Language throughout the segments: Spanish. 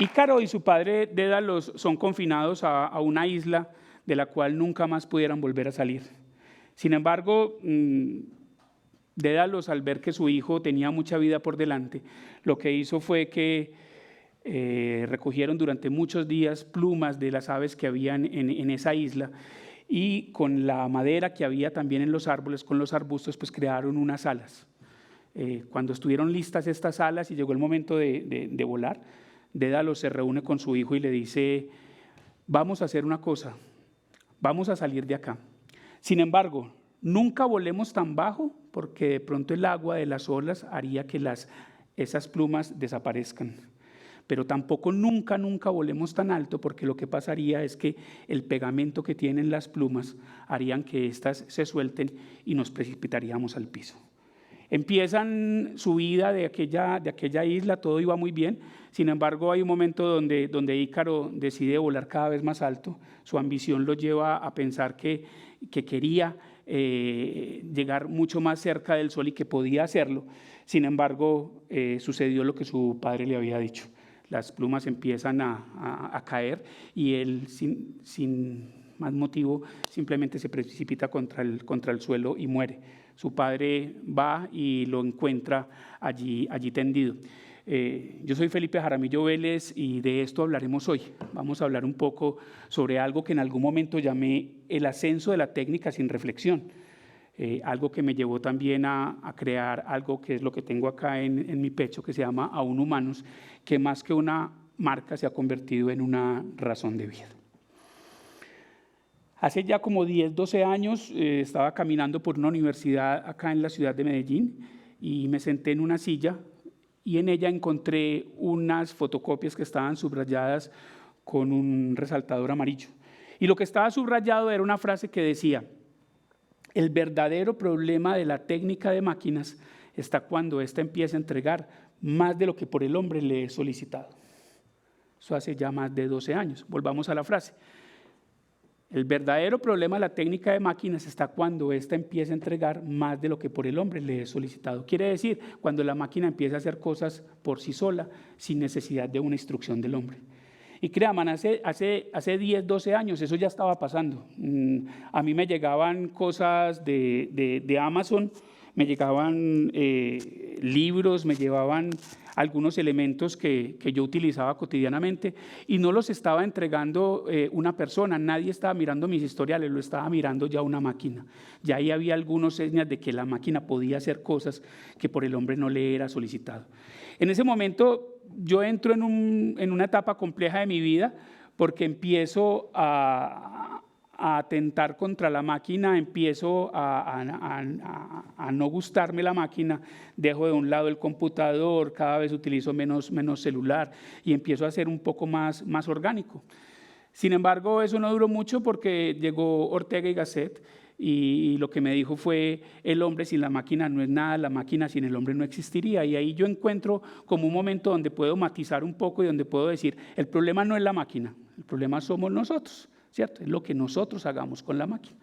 Ícaro y su padre Dédalos son confinados a una isla de la cual nunca más pudieran volver a salir. Sin embargo, Dédalos, al ver que su hijo tenía mucha vida por delante, lo que hizo fue que recogieron durante muchos días plumas de las aves que habían en esa isla, y con la madera que había también en los árboles, con los arbustos, pues crearon unas alas. Cuando estuvieron listas estas alas y llegó el momento de volar, Dédalos se reúne con su hijo y le dice: vamos a hacer una cosa, vamos a salir de acá. Sin embargo, nunca volemos tan bajo, porque de pronto el agua de las olas haría que esas plumas desaparezcan. Pero tampoco nunca volemos tan alto, porque lo que pasaría es que el pegamento que tienen las plumas harían que éstas se suelten y nos precipitaríamos al piso. Empiezan su vida de aquella isla, todo iba muy bien. Sin embargo, hay un momento donde Ícaro decide volar cada vez más alto. Su ambición lo lleva a pensar que quería llegar mucho más cerca del sol y que podía hacerlo. Sin embargo, sucedió lo que su padre le había dicho. Las plumas empiezan a caer y él, sin más motivo, simplemente se precipita contra el suelo y muere. Su padre va y lo encuentra allí tendido. Yo soy Felipe Jaramillo Vélez y de esto hablaremos hoy. Vamos a hablar un poco sobre algo que en algún momento llamé el ascenso de la técnica sin reflexión. Algo que me llevó también a crear algo que es lo que tengo acá en mi pecho, que se llama Aún Humanos, que más que una marca se ha convertido en una razón de vida. Hace ya como 10, 12 años estaba caminando por una universidad acá en la ciudad de Medellín y me senté en una silla y en ella encontré unas fotocopias que estaban subrayadas con un resaltador amarillo. Y lo que estaba subrayado era una frase que decía: el verdadero problema de la técnica de máquinas está cuando ésta empieza a entregar más de lo que por el hombre le es solicitado. Eso hace ya más de 12 años. Volvamos a la frase. El verdadero problema de la técnica de máquinas está cuando ésta empieza a entregar más de lo que por el hombre le es solicitado. Quiere decir, cuando la máquina empieza a hacer cosas por sí sola, sin necesidad de una instrucción del hombre. Y créanme, hace 10, 12 años eso ya estaba pasando. A mí me llegaban cosas de Amazon, me llegaban libros, me llevaban algunos elementos que yo utilizaba cotidianamente y no los estaba entregando una persona, nadie estaba mirando mis historiales, lo estaba mirando ya una máquina. Ya ahí había algunas señas de que la máquina podía hacer cosas que por el hombre no le era solicitado. En ese momento yo entro en una etapa compleja de mi vida porque empiezo a atentar contra la máquina, empiezo a no gustarme la máquina, dejo de un lado el computador, cada vez utilizo menos celular y empiezo a ser un poco más orgánico. Sin embargo, eso no duró mucho porque llegó Ortega y Gasset y lo que me dijo fue: el hombre sin la máquina no es nada, la máquina sin el hombre no existiría. Y ahí yo encuentro como un momento donde puedo matizar un poco y donde puedo decir: el problema no es la máquina, el problema somos nosotros, ¿cierto? Es lo que nosotros hagamos con la máquina.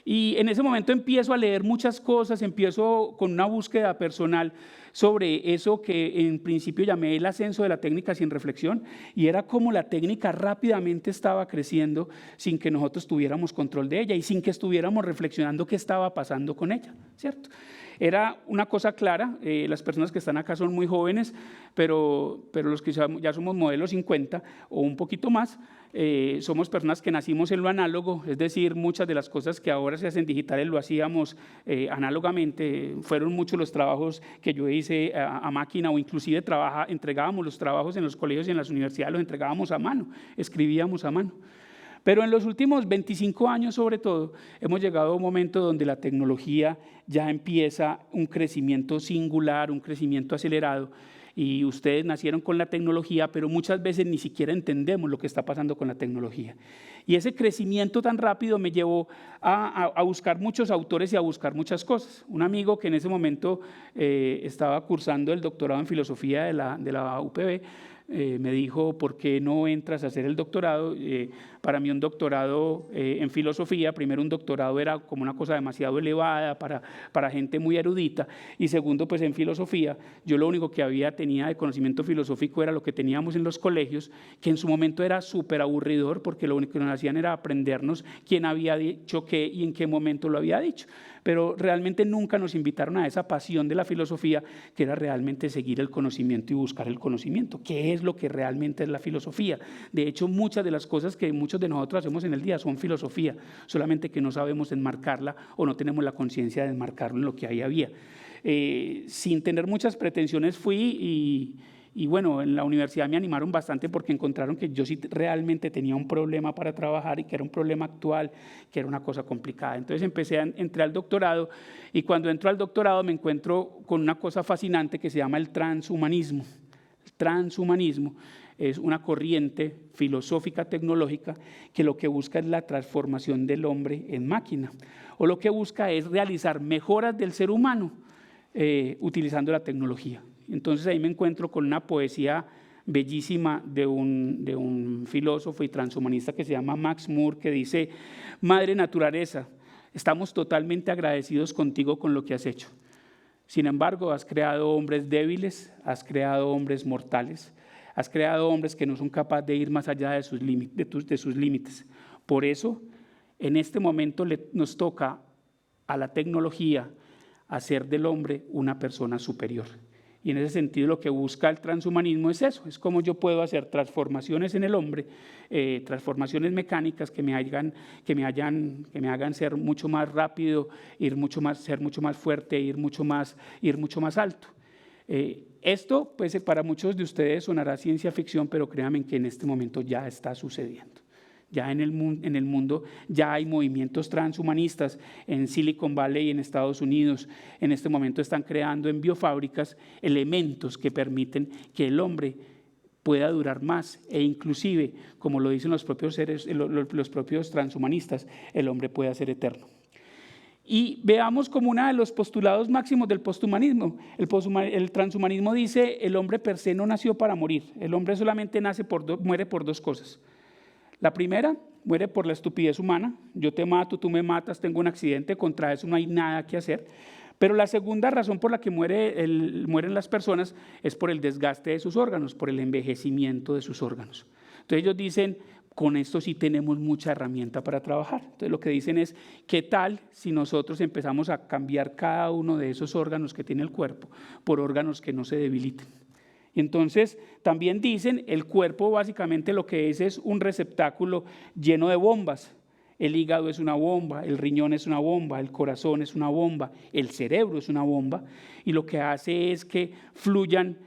Y en ese momento empiezo a leer muchas cosas, empiezo con una búsqueda personal sobre eso que en principio llamé el ascenso de la técnica sin reflexión, y era como la técnica rápidamente estaba creciendo sin que nosotros tuviéramos control de ella y sin que estuviéramos reflexionando qué estaba pasando con ella, ¿cierto? Era una cosa clara, las personas que están acá son muy jóvenes, pero los que ya somos modelo 50 o un poquito más, somos personas que nacimos en lo análogo, es decir, muchas de las cosas que ahora se hacen digitales lo hacíamos análogamente. Fueron muchos los trabajos que yo hice a máquina, o inclusive entregábamos los trabajos en los colegios y en las universidades, los entregábamos a mano, escribíamos a mano. Pero en los últimos 25 años, sobre todo, hemos llegado a un momento donde la tecnología ya empieza un crecimiento singular, un crecimiento acelerado, y ustedes nacieron con la tecnología, pero muchas veces ni siquiera entendemos lo que está pasando con la tecnología. Y ese crecimiento tan rápido me llevó a buscar muchos autores y a buscar muchas cosas. Un amigo que en ese momento estaba cursando el doctorado en filosofía de la UPB, me dijo: ¿por qué no entras a hacer el doctorado Para mí un doctorado en filosofía, primero un doctorado era como una cosa demasiado elevada para gente muy erudita, y segundo, pues en filosofía, yo lo único que tenía de conocimiento filosófico era lo que teníamos en los colegios, que en su momento era súper aburridor, porque lo único que nos hacían era aprendernos quién había dicho qué y en qué momento lo había dicho. Pero realmente nunca nos invitaron a esa pasión de la filosofía, que era realmente seguir el conocimiento y buscar el conocimiento. ¿Qué es lo que realmente es la filosofía? De hecho, muchas de las cosas que muchos de nosotros hacemos en el día son filosofía, solamente que no sabemos enmarcarla o no tenemos la conciencia de enmarcarlo en lo que ahí había. Sin tener muchas pretensiones fui y bueno, en la universidad me animaron bastante porque encontraron que yo sí realmente tenía un problema para trabajar y que era un problema actual, que era una cosa complicada. Entonces entré al doctorado, y cuando entro al doctorado me encuentro con una cosa fascinante que se llama el transhumanismo. El transhumanismo es una corriente filosófica tecnológica que lo que busca es la transformación del hombre en máquina, o lo que busca es realizar mejoras del ser humano utilizando la tecnología. Entonces ahí me encuentro con una poesía bellísima de un filósofo y transhumanista que se llama Max Moore, que dice: Madre naturaleza, estamos totalmente agradecidos contigo con lo que has hecho. Sin embargo, has creado hombres débiles, has creado hombres mortales, has creado hombres que no son capaces de ir más allá de sus límites. Por eso, en este momento nos toca a la tecnología hacer del hombre una persona superior. Y en ese sentido lo que busca el transhumanismo es eso, es cómo yo puedo hacer transformaciones en el hombre, transformaciones mecánicas que me hagan ser mucho más rápido, ser mucho más fuerte, ir mucho más alto. Esto pues para muchos de ustedes sonará ciencia ficción, pero créanme que en este momento ya está sucediendo. Ya en el mundo ya hay movimientos transhumanistas. En Silicon Valley y en Estados Unidos en este momento están creando en biofábricas elementos que permiten que el hombre pueda durar más, e inclusive, como lo dicen los propios transhumanistas, el hombre pueda ser eterno. Y veamos como uno de los postulados máximos del posthumanismo. El transhumanismo dice: el hombre per se no nació para morir. El hombre solamente muere por dos cosas. La primera, muere por la estupidez humana. Yo te mato, tú me matas, tengo un accidente, contra eso no hay nada que hacer. Pero la segunda razón por la que mueren las personas es por el desgaste de sus órganos, por el envejecimiento de sus órganos. Entonces ellos dicen: con esto sí tenemos mucha herramienta para trabajar. Entonces lo que dicen es: ¿qué tal si nosotros empezamos a cambiar cada uno de esos órganos que tiene el cuerpo por órganos que no se debiliten? Y entonces también dicen: el cuerpo básicamente lo que es un receptáculo lleno de bombas. El hígado es una bomba, el riñón es una bomba, el corazón es una bomba, el cerebro es una bomba, y lo que hace es que fluyan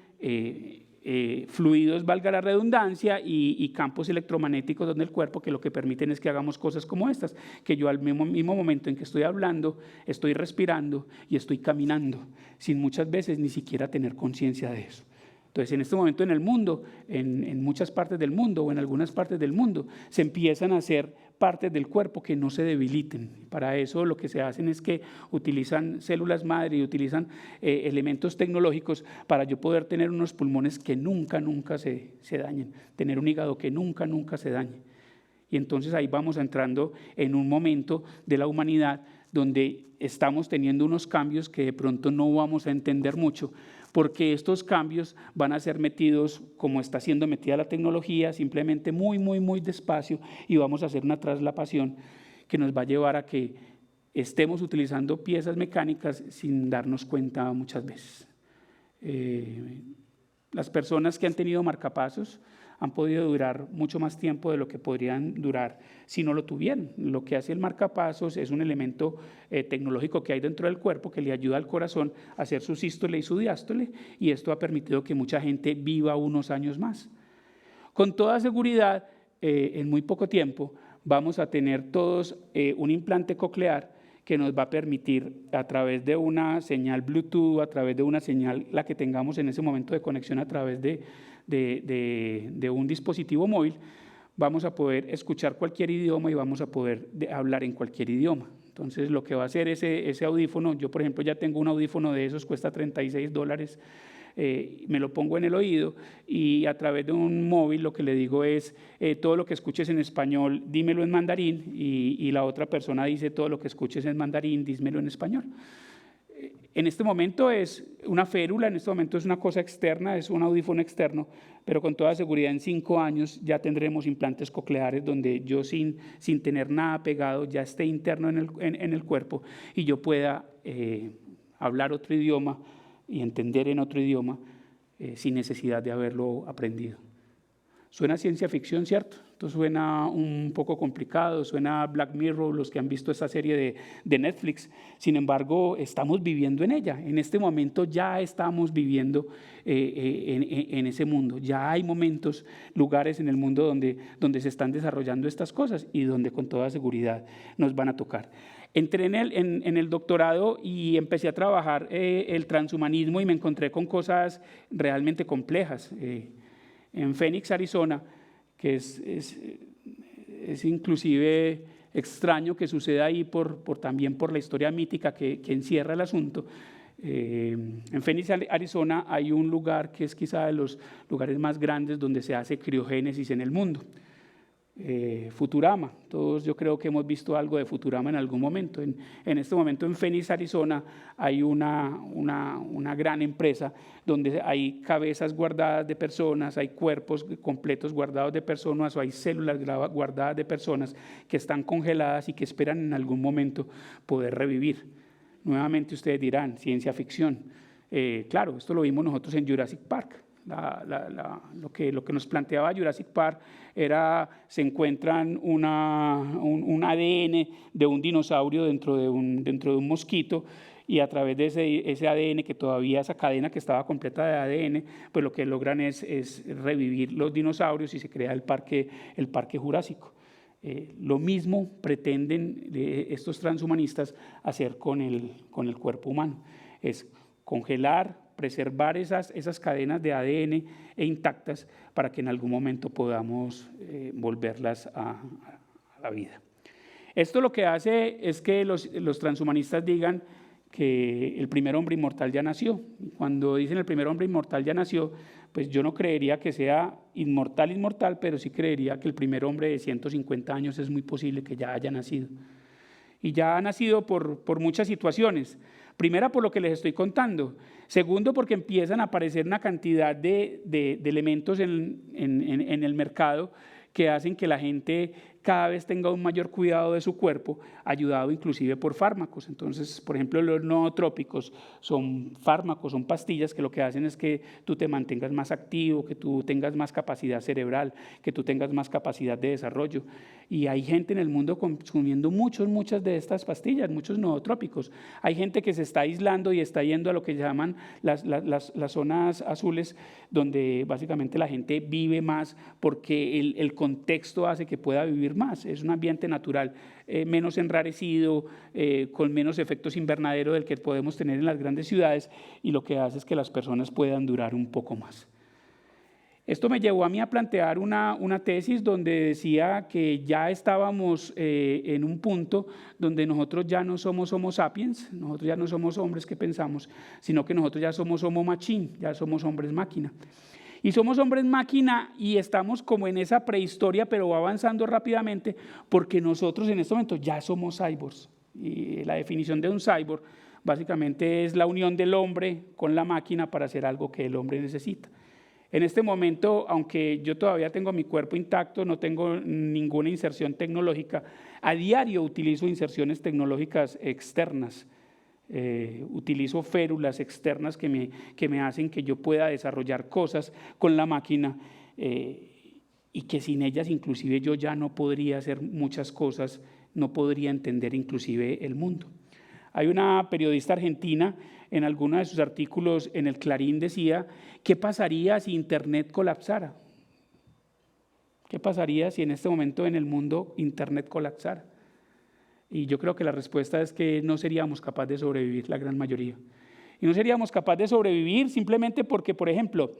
fluidos, valga la redundancia, y campos electromagnéticos donde el cuerpo, que lo que permiten es que hagamos cosas como estas, que yo al mismo momento en que estoy hablando, estoy respirando y estoy caminando, sin muchas veces ni siquiera tener conciencia de eso. Entonces, en este momento en el mundo, en muchas partes del mundo o en algunas partes del mundo, se empiezan a hacer partes del cuerpo que no se debiliten. Para eso lo que se hacen es que utilizan células madre y utilizan elementos tecnológicos para yo poder tener unos pulmones que nunca se dañen, tener un hígado que nunca se dañe. Y entonces ahí vamos entrando en un momento de la humanidad donde estamos teniendo unos cambios que de pronto no vamos a entender mucho, porque estos cambios van a ser metidos, como está siendo metida la tecnología, simplemente muy despacio, y vamos a hacer una traslapación que nos va a llevar a que estemos utilizando piezas mecánicas sin darnos cuenta muchas veces. Las personas que han tenido marcapasos han podido durar mucho más tiempo de lo que podrían durar si no lo tuvieran. Lo que hace el marcapasos es un elemento tecnológico que hay dentro del cuerpo que le ayuda al corazón a hacer su sístole y su diástole, y esto ha permitido que mucha gente viva unos años más. Con toda seguridad, en muy poco tiempo vamos a tener todos un implante coclear que nos va a permitir, a través de una señal Bluetooth, a través de una señal, la que tengamos en ese momento de conexión a través de un dispositivo móvil, vamos a poder escuchar cualquier idioma y vamos a poder hablar en cualquier idioma. Entonces lo que va a hacer ese audífono, yo por ejemplo ya tengo un audífono de esos, cuesta $36, me lo pongo en el oído y a través de un móvil lo que le digo es todo lo que escuches en español, dímelo en mandarín, y la otra persona dice todo lo que escuches en mandarín, dímelo en español. En este momento es una férula, en este momento es una cosa externa, es un audífono externo, pero con toda seguridad en 5 años ya tendremos implantes cocleares donde yo sin tener nada pegado ya esté interno en el cuerpo y yo pueda hablar otro idioma y entender en otro idioma sin necesidad de haberlo aprendido. Suena ciencia ficción, ¿cierto? Esto suena un poco complicado, suena Black Mirror, los que han visto esta serie de Netflix. Sin embargo, estamos viviendo en ella. En este momento ya estamos viviendo en ese mundo. Ya hay momentos, lugares en el mundo donde se están desarrollando estas cosas y donde con toda seguridad nos van a tocar. Entré en el doctorado y empecé a trabajar el transhumanismo y me encontré con cosas realmente complejas. En Phoenix, Arizona, que es inclusive extraño que suceda ahí también por la historia mítica que encierra el asunto. En Phoenix, Arizona, hay un lugar que es quizá de los lugares más grandes donde se hace criogénesis en el mundo. Futurama, todos yo creo que hemos visto algo de Futurama en algún momento. En este momento en Phoenix, Arizona, hay una gran empresa donde hay cabezas guardadas de personas, hay cuerpos completos guardados de personas o hay células guardadas de personas que están congeladas y que esperan en algún momento poder revivir. Nuevamente ustedes dirán, ciencia ficción. Claro, esto lo vimos nosotros en Jurassic Park. Lo que nos planteaba Jurassic Park era, se encuentran un ADN de un dinosaurio dentro de un mosquito y a través de ese ADN, que todavía esa cadena que estaba completa de ADN, pues lo que logran es revivir los dinosaurios y se crea el parque Jurásico. Lo mismo pretenden estos transhumanistas hacer con el cuerpo humano, es congelar, preservar esas cadenas de ADN intactas para que en algún momento podamos volverlas a la vida. Esto lo que hace es que los transhumanistas digan que el primer hombre inmortal ya nació. Cuando dicen el primer hombre inmortal ya nació, pues yo no creería que sea inmortal, pero sí creería que el primer hombre de 150 años es muy posible que ya haya nacido. Y ya ha nacido por muchas situaciones. Primera, por lo que les estoy contando. Segundo, porque empiezan a aparecer una cantidad de elementos en el mercado que hacen que la gente cada vez tenga un mayor cuidado de su cuerpo, ayudado inclusive por fármacos. Entonces, por ejemplo, los nootrópicos son fármacos, son pastillas que lo que hacen es que tú te mantengas más activo, que tú tengas más capacidad cerebral, que tú tengas más capacidad de desarrollo. Y hay gente en el mundo consumiendo muchas de estas pastillas, muchos nootrópicos. Hay gente que se está aislando y está yendo a lo que llaman las zonas azules, donde básicamente la gente vive más porque el contexto hace que pueda vivir más. Es un ambiente natural, menos enrarecido, con menos efectos invernadero del que podemos tener en las grandes ciudades, y lo que hace es que las personas puedan durar un poco más. Esto me llevó a mí a plantear una tesis donde decía que ya estábamos en un punto donde nosotros ya no somos Homo sapiens, nosotros ya no somos hombres que pensamos, sino que nosotros ya somos Homo machine, ya somos hombres máquina. Y somos hombres máquina y estamos como en esa prehistoria, pero va avanzando rápidamente porque nosotros en este momento ya somos cyborgs. Y la definición de un cyborg básicamente es la unión del hombre con la máquina para hacer algo que el hombre necesita. En este momento, aunque yo todavía tengo mi cuerpo intacto, no tengo ninguna inserción tecnológica, a diario utilizo inserciones tecnológicas externas. Utilizo férulas externas que me hacen que yo pueda desarrollar cosas con la máquina y que sin ellas inclusive yo ya no podría hacer muchas cosas, no podría entender inclusive el mundo. Hay una periodista argentina, en alguno de sus artículos en el Clarín decía, ¿qué pasaría si Internet colapsara? ¿Qué pasaría si en este momento en el mundo Internet colapsara? Y yo creo que la respuesta es que no seríamos capaces de sobrevivir, la gran mayoría. Y no seríamos capaces de sobrevivir simplemente porque, por ejemplo,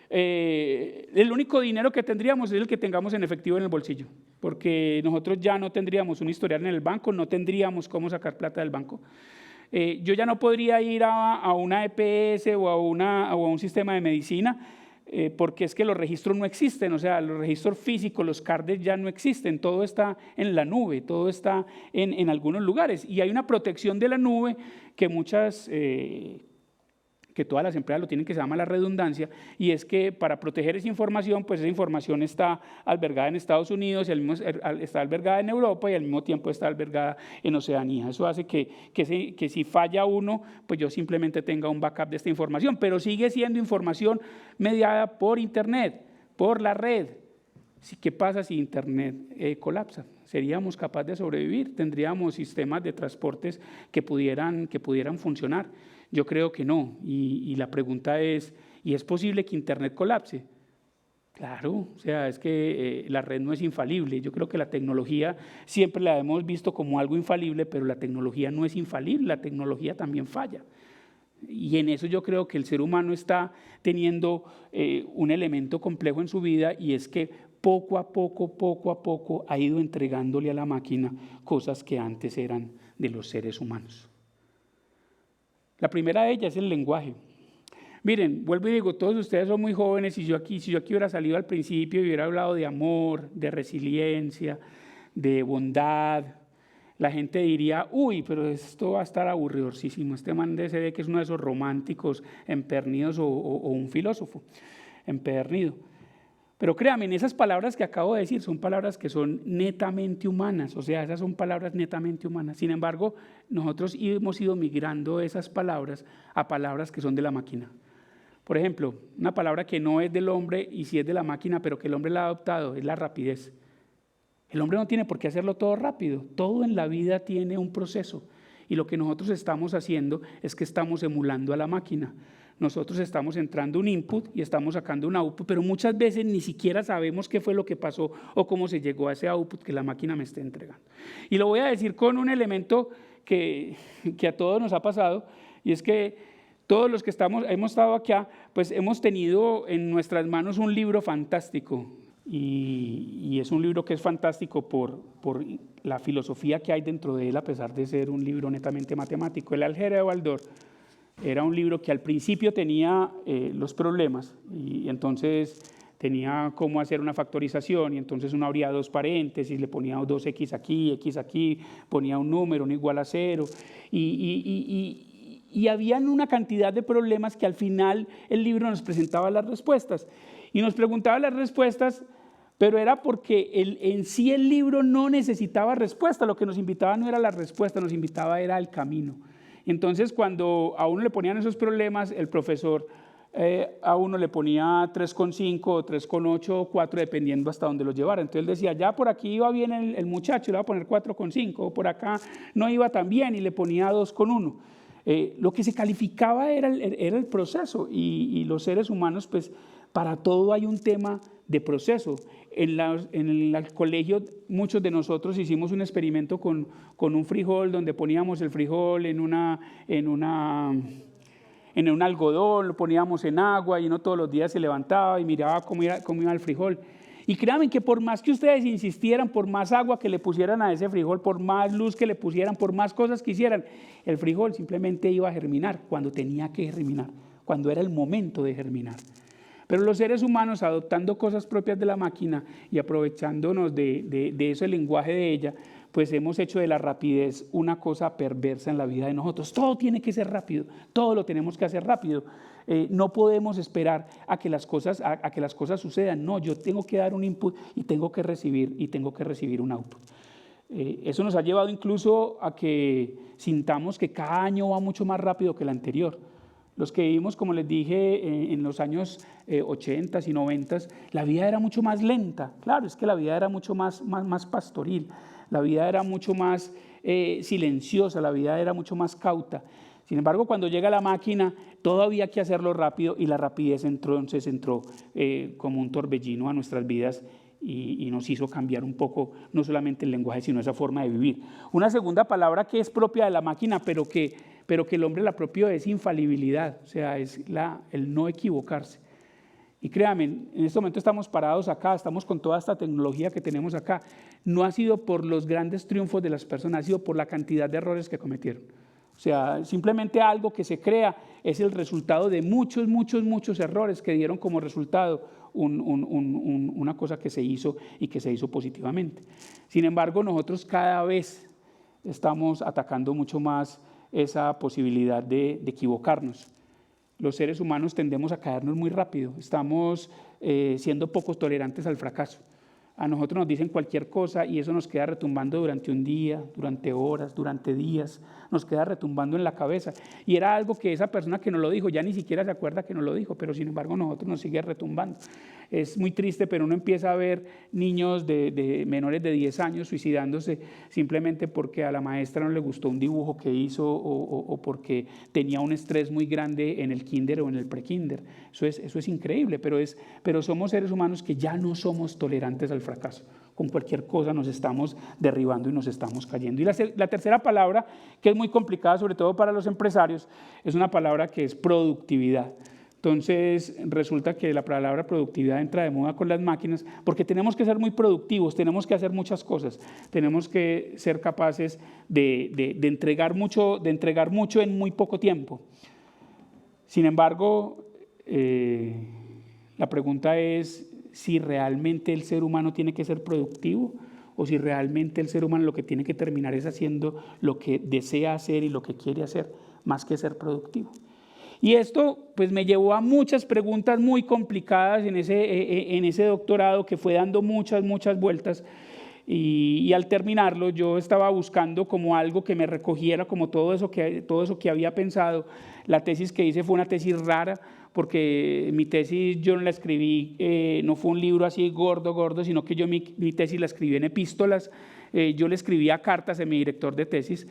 el único dinero que tendríamos es el que tengamos en efectivo en el bolsillo, porque nosotros ya no tendríamos un historial en el banco, no tendríamos cómo sacar plata del banco. Yo ya no podría ir a una EPS o a un sistema de medicina porque es que los registros no existen, o sea, los registros físicos, los CARDES ya no existen, todo está en la nube, todo está en algunos lugares. Y hay una protección de la nube que que todas las empresas lo tienen, que se llama la redundancia, y es que para proteger esa información, pues esa información está albergada en Estados Unidos, está albergada en Europa y al mismo tiempo está albergada en Oceanía. Eso hace que si falla uno, pues yo simplemente tenga un backup de esta información, pero sigue siendo información mediada por Internet, por la red. ¿Qué pasa si Internet colapsa? ¿Seríamos capaces de sobrevivir? ¿Tendríamos sistemas de transportes que pudieran funcionar? Yo creo que no. Y la pregunta es, ¿y es posible que Internet colapse? Claro, o sea, es que la red no es infalible. Yo creo que la tecnología siempre la hemos visto como algo infalible, pero la tecnología no es infalible, la tecnología también falla. Y en eso yo creo que el ser humano está teniendo un elemento complejo en su vida, y es que poco a poco ha ido entregándole a la máquina cosas que antes eran de los seres humanos. La primera de ellas es el lenguaje. Miren, vuelvo y digo, todos ustedes son muy jóvenes, si yo aquí hubiera salido al principio y hubiera hablado de amor, de resiliencia, de bondad, la gente diría, uy, pero esto va a estar aburridorcísimo, este man se ve que es uno de esos románticos empedernidos o un filósofo empedernido. Pero créanme, en esas palabras que acabo de decir son palabras que son netamente humanas, o sea, esas son palabras netamente humanas. Sin embargo, nosotros hemos ido migrando esas palabras a palabras que son de la máquina. Por ejemplo, una palabra que no es del hombre y sí es de la máquina, pero que el hombre la ha adoptado, es la rapidez. El hombre no tiene por qué hacerlo todo rápido, todo en la vida tiene un proceso. Y lo que nosotros estamos haciendo es que estamos emulando a la máquina. Nosotros estamos entrando un input y estamos sacando un output, pero muchas veces ni siquiera sabemos qué fue lo que pasó o cómo se llegó a ese output que la máquina me está entregando. Y lo voy a decir con un elemento que a todos nos ha pasado, y es que todos los que hemos estado acá, pues hemos tenido en nuestras manos un libro fantástico, y es un libro que es fantástico por la filosofía que hay dentro de él, a pesar de ser un libro netamente matemático. El Álgebra de Baldor era un libro que al principio tenía los problemas, y entonces tenía cómo hacer una factorización, y entonces uno abría dos paréntesis, le ponía 2x aquí, ponía un número, un igual a 0, y habían una cantidad de problemas que al final el libro nos presentaba las respuestas, y nos preguntaba las respuestas, pero era porque en sí el libro no necesitaba respuesta, lo que nos invitaba no era la respuesta, nos invitaba era el camino. Entonces, cuando a uno le ponían esos problemas, el profesor a uno le ponía 3,5 o 3,8 o 4, dependiendo hasta dónde lo llevara. Entonces él decía, ya por aquí iba bien el muchacho, le va a poner 4,5, o por acá no iba tan bien y le ponía 2,1. Lo que se calificaba era el proceso, y los seres humanos, pues para todo hay un tema de proceso. En el colegio muchos de nosotros hicimos un experimento con un frijol, donde poníamos el frijol en un algodón, lo poníamos en agua, y uno todos los días se levantaba y miraba cómo iba el frijol. Y créanme que por más que ustedes insistieran, por más agua que le pusieran a ese frijol, por más luz que le pusieran, por más cosas que hicieran, el frijol simplemente iba a germinar cuando tenía que germinar, cuando era el momento de germinar. Pero los seres humanos, adoptando cosas propias de la máquina y aprovechándonos de ese lenguaje de ella, pues hemos hecho de la rapidez una cosa perversa en la vida de nosotros. Todo tiene que ser rápido, todo lo tenemos que hacer rápido. No podemos esperar a que las cosas sucedan. No, yo tengo que dar un input y tengo que recibir un output. Eso nos ha llevado incluso a que sintamos que cada año va mucho más rápido que el anterior. Los que vivimos, como les dije, en los años 80 y 90, la vida era mucho más lenta. Claro, es que la vida era mucho más pastoril, la vida era mucho más silenciosa, la vida era mucho más cauta. Sin embargo, cuando llega la máquina, todo había que hacerlo rápido, y la rapidez entonces entró como un torbellino a nuestras vidas, y nos hizo cambiar un poco, no solamente el lenguaje, sino esa forma de vivir. Una segunda palabra que es propia de la máquina, pero que el hombre la apropió, es infalibilidad, o sea, es el no equivocarse. Y créanme, en este momento estamos parados acá, estamos con toda esta tecnología que tenemos acá. No ha sido por los grandes triunfos de las personas, ha sido por la cantidad de errores que cometieron. O sea, simplemente algo que se crea es el resultado de muchos errores que dieron como resultado una cosa que se hizo y que se hizo positivamente. Sin embargo, nosotros cada vez estamos atacando mucho más esa posibilidad de equivocarnos. Los seres humanos tendemos a caernos muy rápido, estamos siendo poco tolerantes al fracaso. A nosotros nos dicen cualquier cosa y eso nos queda retumbando durante un día, durante horas, durante días, nos queda retumbando en la cabeza. Y era algo que esa persona que nos lo dijo ya ni siquiera se acuerda que nos lo dijo, pero sin embargo a nosotros nos sigue retumbando. Es muy triste, pero uno empieza a ver niños de menores de 10 años suicidándose simplemente porque a la maestra no le gustó un dibujo que hizo o porque tenía un estrés muy grande en el kinder o en el prekinder. Eso es increíble, pero somos seres humanos que ya no somos tolerantes al fracaso. Con cualquier cosa nos estamos derribando y nos estamos cayendo. Y la tercera palabra, que es muy complicada, sobre todo para los empresarios, es una palabra que es productividad. Entonces, resulta que la palabra productividad entra de moda con las máquinas porque tenemos que ser muy productivos, tenemos que hacer muchas cosas, tenemos que ser capaces de entregar mucho en muy poco tiempo. Sin embargo, la pregunta es si realmente el ser humano tiene que ser productivo o si realmente el ser humano lo que tiene que terminar es haciendo lo que desea hacer y lo que quiere hacer, más que ser productivo. Y esto pues me llevó a muchas preguntas muy complicadas en ese doctorado que fue dando muchas vueltas y al terminarlo yo estaba buscando como algo que me recogiera como todo eso que había pensado. La tesis que hice fue una tesis rara porque mi tesis yo no la escribí, no fue un libro así gordo, sino que yo mi tesis la escribí en epístolas. Yo le escribía cartas a mi director de tesis.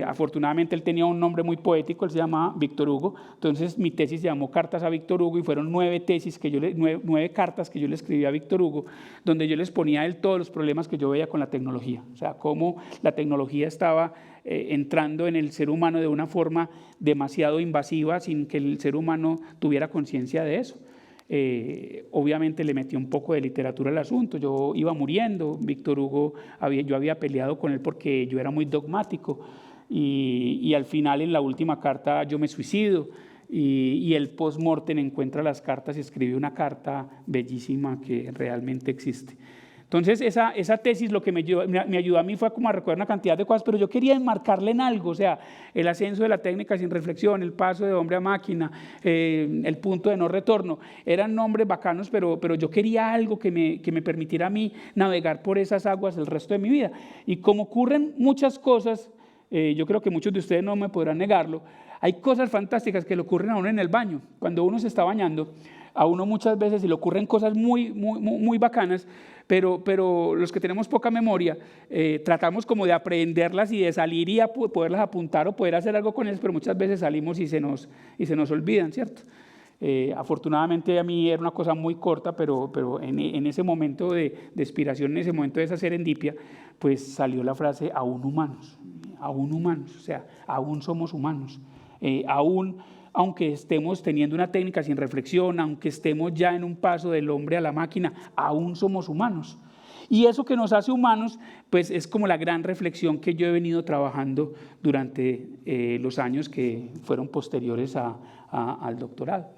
Afortunadamente él tenía un nombre muy poético, él se llamaba Víctor Hugo, entonces mi tesis se llamó Cartas a Víctor Hugo y fueron 9 cartas que yo le escribí a Víctor Hugo, donde yo les ponía a él todos los problemas que yo veía con la tecnología, o sea, cómo la tecnología estaba entrando en el ser humano de una forma demasiado invasiva sin que el ser humano tuviera conciencia de eso. Obviamente le metí un poco de literatura al asunto, yo iba muriendo, Víctor Hugo, yo había peleado con él porque yo era muy dogmático y al final en la última carta yo me suicido y él post-mortem encuentra las cartas y escribe una carta bellísima que realmente existe. Entonces esa tesis lo que me ayudó a mí fue como a recordar una cantidad de cosas, pero yo quería enmarcarle en algo, o sea, el ascenso de la técnica sin reflexión, el paso de hombre a máquina, el punto de no retorno, eran nombres bacanos, pero yo quería algo que me permitiera a mí navegar por esas aguas el resto de mi vida. Y como ocurren muchas cosas, yo creo que muchos de ustedes no me podrán negarlo, hay cosas fantásticas que le ocurren a uno en el baño, cuando uno se está bañando, a uno muchas veces se le ocurren cosas muy bacanas, pero los que tenemos poca memoria tratamos como de aprenderlas y de salir y poderlas apuntar o poder hacer algo con ellas, pero muchas veces salimos y se nos olvidan, ¿cierto? Afortunadamente a mí era una cosa muy corta, pero en ese momento de inspiración, en ese momento de esa serendipia, pues salió la frase aún humanos, o sea, aún somos humanos, aunque estemos teniendo una técnica sin reflexión, aunque estemos ya en un paso del hombre a la máquina, aún somos humanos. Y eso que nos hace humanos, pues es como la gran reflexión que yo he venido trabajando durante los años que fueron posteriores al doctorado.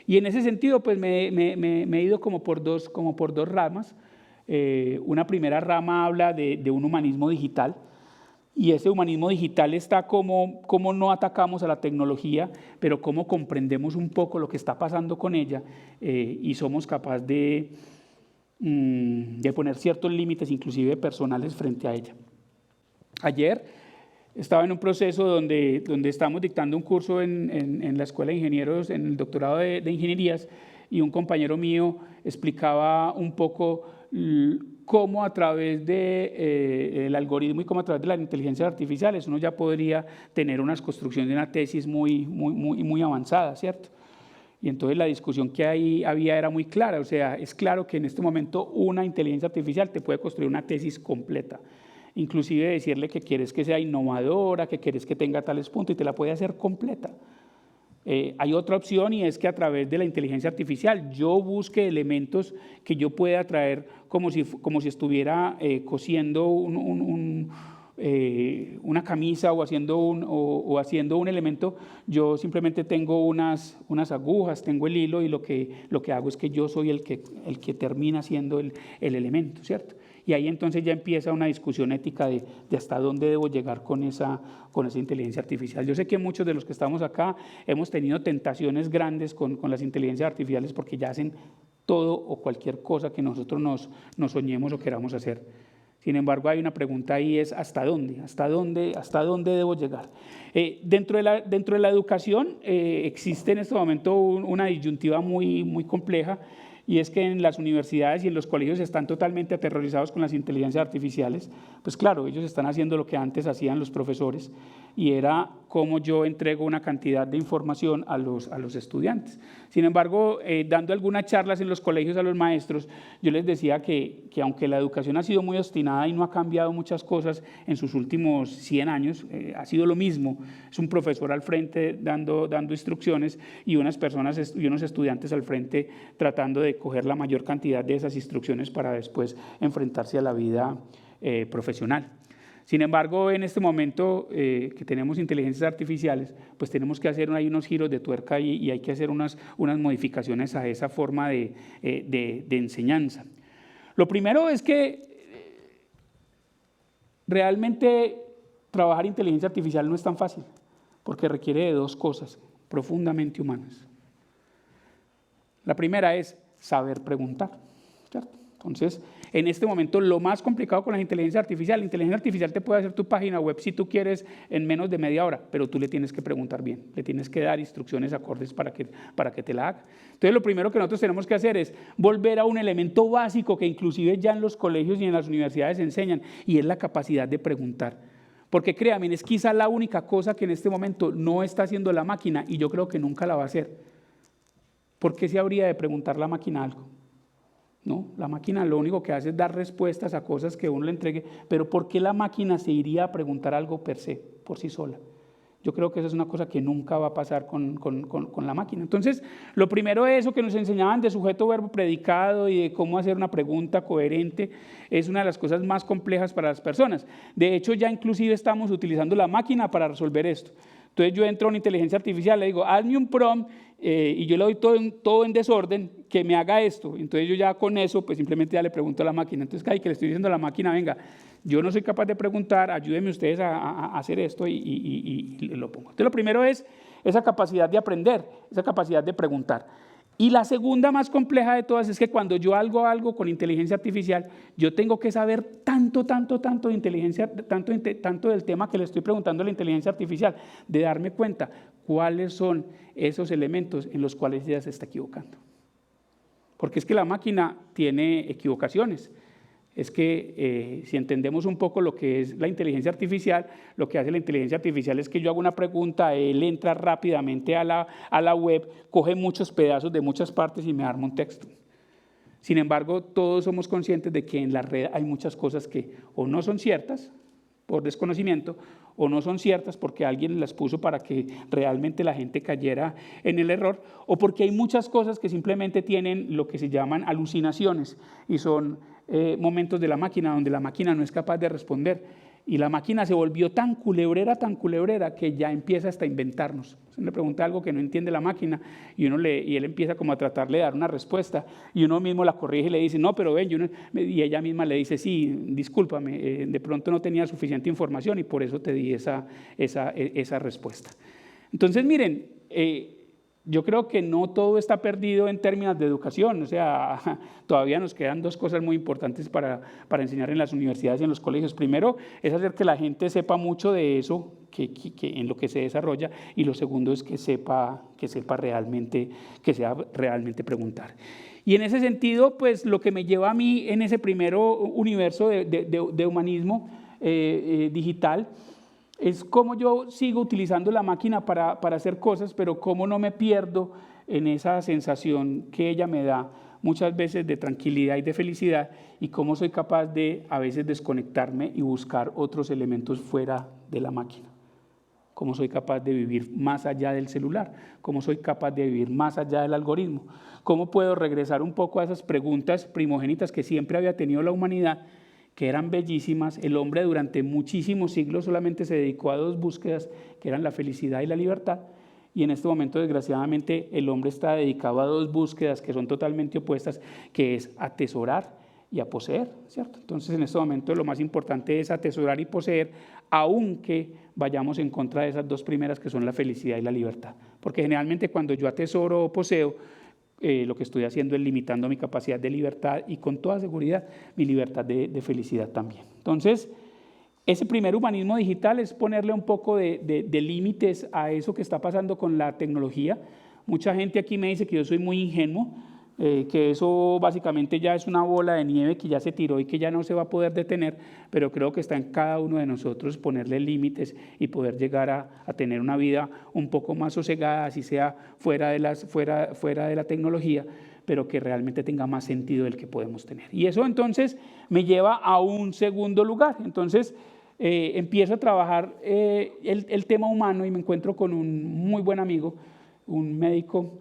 Y en ese sentido, pues me he ido como por dos ramas. Una primera rama habla de un humanismo digital. Y ese humanismo digital está como no atacamos a la tecnología, pero cómo comprendemos un poco lo que está pasando con ella y somos capaces de poner ciertos límites, inclusive personales, frente a ella. Ayer estaba en un proceso donde estábamos dictando un curso en la Escuela de Ingenieros, en el doctorado de Ingenierías, y un compañero mío explicaba un poco cómo a través del algoritmo y cómo a través de las inteligencias artificiales uno ya podría tener unas construcciones de una tesis muy avanzada, ¿cierto? Y entonces la discusión que ahí había era muy clara, o sea, es claro que en este momento una inteligencia artificial te puede construir una tesis completa, inclusive decirle que quieres que sea innovadora, que quieres que tenga tales puntos y te la puede hacer completa. Hay otra opción y es que a través de la inteligencia artificial yo busque elementos que yo pueda traer como si estuviera cosiendo una camisa o haciendo un elemento, yo simplemente tengo unas agujas, tengo el hilo y lo que hago es que yo soy el que termina siendo el elemento, ¿cierto? Y ahí entonces ya empieza una discusión ética de hasta dónde debo llegar con esa inteligencia artificial. Yo sé que muchos de los que estamos acá hemos tenido tentaciones grandes con las inteligencias artificiales porque ya hacen todo o cualquier cosa que nosotros nos soñemos o queramos hacer. Sin embargo, hay una pregunta ahí, es ¿hasta dónde? ¿Hasta dónde debo llegar? Dentro de la educación existe en este momento una disyuntiva muy compleja, y es que en las universidades y en los colegios están totalmente aterrorizados con las inteligencias artificiales. Pues claro, ellos están haciendo lo que antes hacían los profesores, y era cómo yo entrego una cantidad de información a los estudiantes. Sin embargo, dando algunas charlas en los colegios a los maestros, yo les decía que aunque la educación ha sido muy obstinada y no ha cambiado muchas cosas en sus últimos 100 años, ha sido lo mismo. Es un profesor al frente dando instrucciones y unas personas y unos estudiantes al frente tratando de coger la mayor cantidad de esas instrucciones para después enfrentarse a la vida profesional. Sin embargo, en este momento que tenemos inteligencias artificiales, pues tenemos que hacer ahí unos giros de tuerca y hay que hacer unas modificaciones a esa forma de enseñanza. Lo primero es que realmente trabajar inteligencia artificial no es tan fácil, porque requiere de dos cosas profundamente humanas. La primera es saber preguntar, ¿cierto? Entonces, en este momento, lo más complicado con la inteligencia artificial te puede hacer tu página web si tú quieres en menos de media hora, pero tú le tienes que preguntar bien, le tienes que dar instrucciones acordes para que te la haga. Entonces, lo primero que nosotros tenemos que hacer es volver a un elemento básico que inclusive ya en los colegios y en las universidades enseñan, y es la capacidad de preguntar. Porque créanme, es quizá la única cosa que en este momento no está haciendo la máquina, y yo creo que nunca la va a hacer. ¿Por qué se habría de preguntar la máquina algo? No, la máquina lo único que hace es dar respuestas a cosas que uno le entregue, pero ¿por qué la máquina se iría a preguntar algo per se, por sí sola? Yo creo que esa es una cosa que nunca va a pasar con la máquina. Entonces, lo primero es eso que nos enseñaban de sujeto, verbo, predicado y de cómo hacer una pregunta coherente, es una de las cosas más complejas para las personas. De hecho, ya inclusive estamos utilizando la máquina para resolver esto. Entonces yo entro a una inteligencia artificial, le digo, hazme un prompt y yo le doy todo en desorden, que me haga esto. Entonces yo ya con eso, pues simplemente ya le pregunto a la máquina. Entonces, que le estoy diciendo a la máquina, venga, yo no soy capaz de preguntar, ayúdenme ustedes a hacer esto y lo pongo. Entonces lo primero es esa capacidad de aprender, esa capacidad de preguntar. Y la segunda más compleja de todas es que cuando yo hago algo con inteligencia artificial, yo tengo que saber tanto de inteligencia, tanto del tema que le estoy preguntando a la inteligencia artificial, de darme cuenta cuáles son esos elementos en los cuales ella se está equivocando. Porque es que la máquina tiene equivocaciones. Es que si entendemos un poco lo que es la inteligencia artificial, lo que hace la inteligencia artificial es que yo hago una pregunta, él entra rápidamente a la web, coge muchos pedazos de muchas partes y me arma un texto. Sin embargo, todos somos conscientes de que en la red hay muchas cosas que o no son ciertas por desconocimiento, o no son ciertas porque alguien las puso para que realmente la gente cayera en el error, o porque hay muchas cosas que simplemente tienen lo que se llaman alucinaciones y son momentos de la máquina donde la máquina no es capaz de responder. Y la máquina se volvió tan culebrera, que ya empieza hasta a inventarnos. Se le pregunta algo que no entiende la máquina y él empieza como a tratarle de dar una respuesta y uno mismo la corrige y le dice, no, pero ven, y ella misma le dice, sí, discúlpame, de pronto no tenía suficiente información y por eso te di esa respuesta. Entonces, miren, yo creo que no todo está perdido en términos de educación, o sea, todavía nos quedan dos cosas muy importantes para enseñar en las universidades y en los colegios. Primero, es hacer que la gente sepa mucho de eso, que en lo que se desarrolla, y lo segundo es que sepa realmente, que sea realmente preguntar. Y en ese sentido, pues lo que me lleva a mí en ese primero universo de humanismo digital, es cómo yo sigo utilizando la máquina para hacer cosas, pero cómo no me pierdo en esa sensación que ella me da muchas veces de tranquilidad y de felicidad, y cómo soy capaz de a veces desconectarme y buscar otros elementos fuera de la máquina. Cómo soy capaz de vivir más allá del celular, cómo soy capaz de vivir más allá del algoritmo, cómo puedo regresar un poco a esas preguntas primogénitas que siempre había tenido la humanidad, que eran bellísimas. El hombre durante muchísimos siglos solamente se dedicó a dos búsquedas, que eran la felicidad y la libertad. Y en este momento, desgraciadamente, el hombre está dedicado a dos búsquedas que son totalmente opuestas, que es atesorar y a poseer, ¿cierto? Entonces, en este momento lo más importante es atesorar y poseer, aunque vayamos en contra de esas dos primeras, que son la felicidad y la libertad. Porque generalmente cuando yo atesoro o poseo, lo que estoy haciendo es limitando mi capacidad de libertad y con toda seguridad mi libertad de felicidad también. Entonces, ese primer humanismo digital es ponerle un poco de límites a eso que está pasando con la tecnología. Mucha gente aquí me dice que yo soy muy ingenuo, que eso básicamente ya es una bola de nieve que ya se tiró y que ya no se va a poder detener, pero creo que está en cada uno de nosotros ponerle límites y poder llegar a tener una vida un poco más sosegada, así sea fuera de la tecnología, pero que realmente tenga más sentido del que podemos tener. Y eso entonces me lleva a un segundo lugar. Entonces empiezo a trabajar el tema humano y me encuentro con un muy buen amigo, un médico,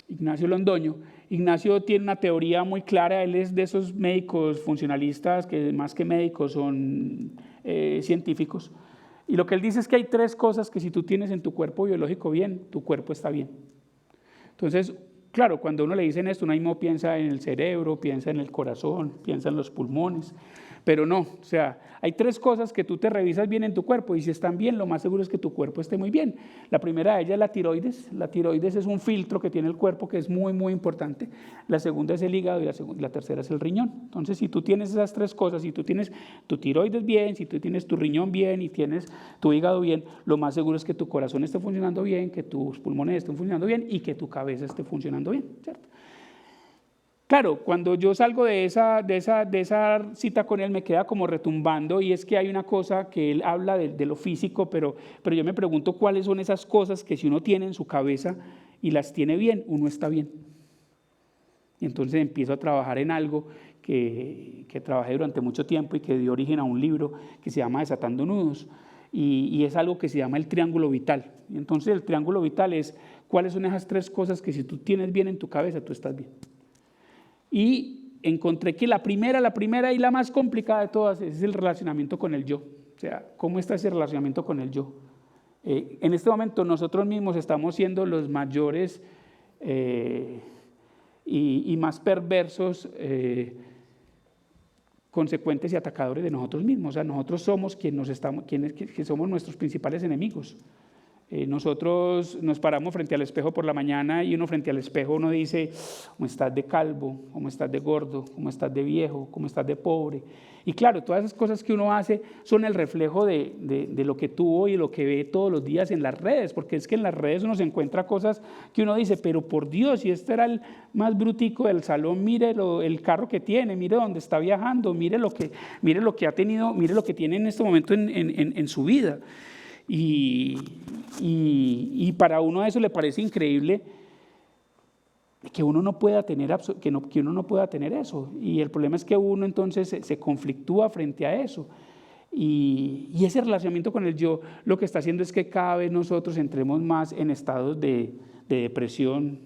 Ignacio Londoño. Ignacio tiene una teoría muy clara. Él es de esos médicos funcionalistas que más que médicos son científicos. Y lo que él dice es que hay tres cosas que si tú tienes en tu cuerpo biológico bien, tu cuerpo está bien. Entonces, claro, cuando uno le dicen esto, uno mismo piensa en el cerebro, piensa en el corazón, piensa en los pulmones, pero no, o sea, hay tres cosas que tú te revisas bien en tu cuerpo y si están bien, lo más seguro es que tu cuerpo esté muy bien. La primera de ellas es la tiroides. La tiroides es un filtro que tiene el cuerpo que es muy, muy importante. La segunda es el hígado y la tercera es el riñón. Entonces, si tú tienes esas tres cosas, si tú tienes tu tiroides bien, si tú tienes tu riñón bien y tienes tu hígado bien, lo más seguro es que tu corazón esté funcionando bien, que tus pulmones estén funcionando bien y que tu cabeza esté funcionando bien, ¿cierto? Claro, cuando yo salgo de esa cita con él me queda como retumbando y es que hay una cosa que él habla de lo físico, pero yo me pregunto cuáles son esas cosas que si uno tiene en su cabeza y las tiene bien, uno está bien. Y entonces empiezo a trabajar en algo que trabajé durante mucho tiempo y que dio origen a un libro que se llama Desatando Nudos y es algo que se llama el triángulo vital. Y entonces el triángulo vital es cuáles son esas tres cosas que si tú tienes bien en tu cabeza, tú estás bien. Y encontré que la primera y la más complicada de todas es el relacionamiento con el yo. O sea, ¿cómo está ese relacionamiento con el yo? En este momento nosotros mismos estamos siendo los mayores y más perversos, consecuentes y atacadores de nosotros mismos. O sea, nosotros somos quienes somos nuestros principales enemigos. Nosotros nos paramos frente al espejo por la mañana y uno frente al espejo uno dice, ¿cómo estás de calvo? ¿Cómo estás de gordo? ¿Cómo estás de viejo? ¿Cómo estás de pobre? Y claro, todas esas cosas que uno hace son el reflejo de lo que tuvo y lo que ve todos los días en las redes, porque es que en las redes uno se encuentra cosas que uno dice, pero por Dios, si este era el más brutico del salón, mire el carro que tiene, mire dónde está viajando, mire lo que ha tenido, mire lo que tiene en este momento en su vida. Y para uno eso le parece increíble que uno no pueda tener eso. Y el problema es que uno entonces se conflictúa frente a eso. Y ese relacionamiento con el yo lo que está haciendo es que cada vez nosotros entremos más en estados de depresión,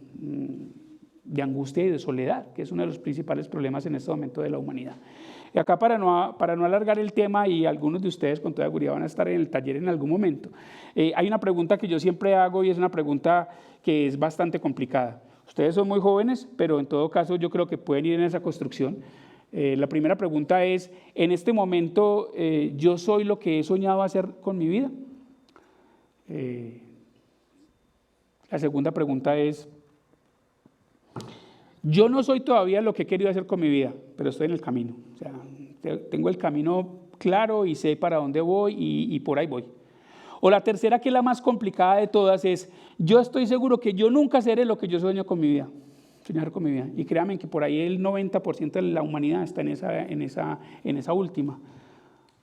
de angustia y de soledad, que es uno de los principales problemas en este momento de la humanidad. Y acá para no alargar el tema, y algunos de ustedes con toda seguridad van a estar en el taller en algún momento, hay una pregunta que yo siempre hago y es una pregunta que es bastante complicada. Ustedes son muy jóvenes, pero en todo caso yo creo que pueden ir en esa construcción. La primera pregunta es, ¿en este momento yo soy lo que he soñado hacer con mi vida? La segunda pregunta es, yo no soy todavía lo que he querido hacer con mi vida, pero estoy en el camino. O sea, tengo el camino claro y sé para dónde voy y por ahí voy. O la tercera, que es la más complicada de todas, es yo estoy seguro que yo nunca seré lo que yo sueño con mi vida. Soñar con mi vida. Y créanme que por ahí el 90% de la humanidad está en esa última.